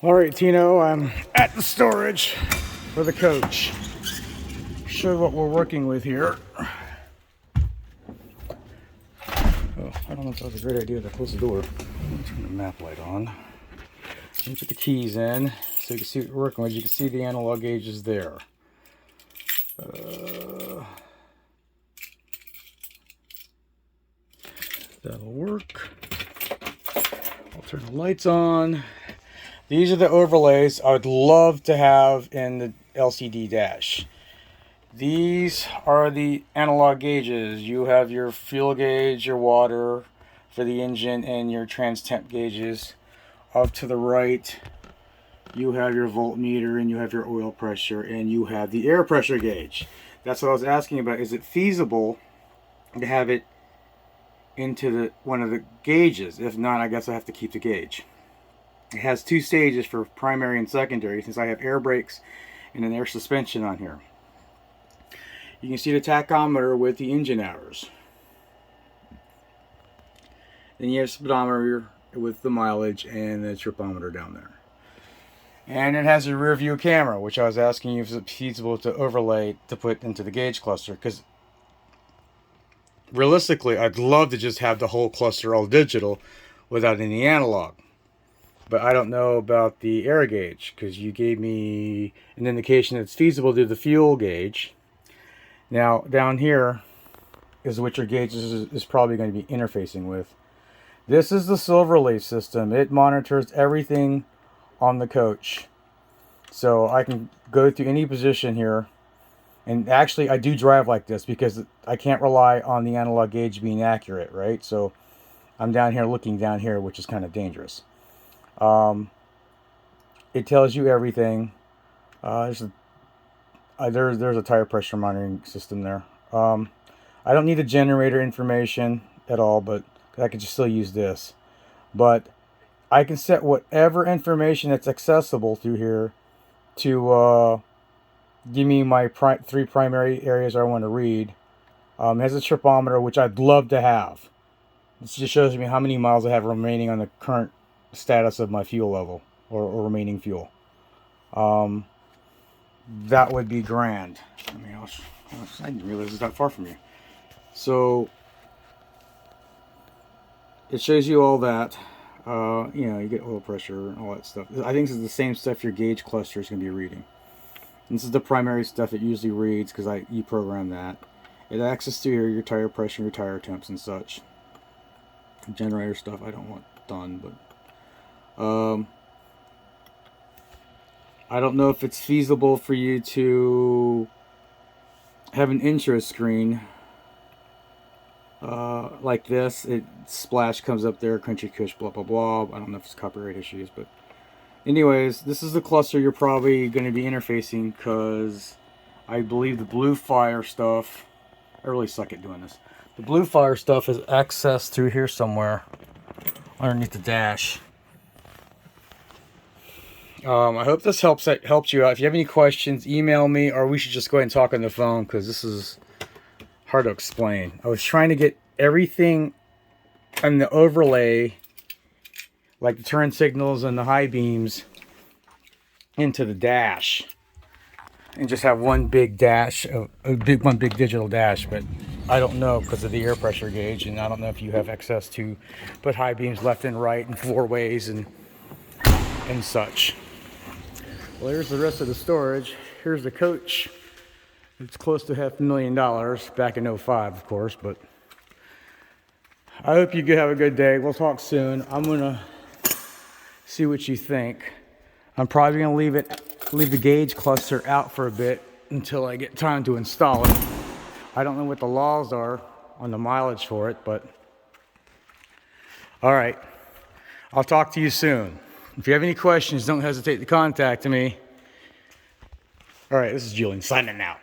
All right, Tino, I'm at the storage for the coach. Show what we're working with here. Oh, I don't know if that was a great idea to close the door. I'm gonna turn the map light on. Let me put the keys in so you can see what we're working with. You can see the analog gauges there. That'll work. I'll turn the lights on. These are the overlays I would love to have in the LCD dash. These are the analog gauges. You have your fuel gauge, your water for the engine, and your trans temp gauges. Up to the right, you have your voltmeter, and you have your oil pressure, and you have the air pressure gauge. That's what I was asking about. Is it feasible to have it into one of the gauges? If not, I guess I have to keep the gauge. It has two stages for primary and secondary, since I have air brakes and an air suspension on here. You can see the tachometer with the engine hours. Then you have speedometer with the mileage and the tripometer down there. And it has a rear view camera, which I was asking you if it's feasible to overlay to put into the gauge cluster, because realistically I'd love to just have the whole cluster all digital without any analog. But I don't know about the air gauge, because you gave me an indication that it's feasible to do the fuel gauge. Now down here is what your gauge is probably going to be interfacing with. This is the Silverleaf system. It monitors everything on the coach. So I can go to any position here. And actually I do drive like this because I can't rely on the analog gauge being accurate, right? So I'm down here looking down here, which is kind of dangerous. It tells you everything. There's a tire pressure monitoring system there. I don't need the generator information at all, but I could just still use this. But I can set whatever information that's accessible through here to give me my three primary areas I want to read. It has a tripometer, which I'd love to have. This just shows me how many miles I have remaining on the current status of my fuel level or remaining fuel. That would be grand. I mean, I didn't realize it's that far from you. So it shows you all that. You know, you get oil pressure and all that stuff. I think this is the same stuff your gauge cluster is going to be reading. This is the primary stuff it usually reads, because you program that. It access to your tire pressure, your tire temps and such. Generator stuff I don't want done, but I don't know if it's feasible for you to have an intro screen like this. Splash comes up there, Country Kush, blah blah blah. I don't know if it's copyright issues, but anyways, this is the cluster you're probably going to be interfacing, because I believe the Blue Fire stuff, I really suck at doing this. The Blue Fire stuff is accessed through here somewhere underneath the dash. I hope this helps you out. If you have any questions, email me, or we should just go ahead and talk on the phone, because this is hard to explain. I was trying to get everything on the overlay, like the turn signals and the high beams, into the dash, and just have one big dash, one big digital dash. But I don't know, because of the air pressure gauge, and I don't know if you have access to put high beams left and right and four ways and such. Well, here's the rest of the storage. Here's the coach. It's close to $500,000 back in 05, of course, but I hope you have a good day. We'll talk soon. I'm gonna see what you think. I'm probably gonna leave the gauge cluster out for a bit until I get time to install it. I don't know what the laws are on the mileage for it, but all right. I'll talk to you soon. If you have any questions, don't hesitate to contact me. All right, this is Julian signing out.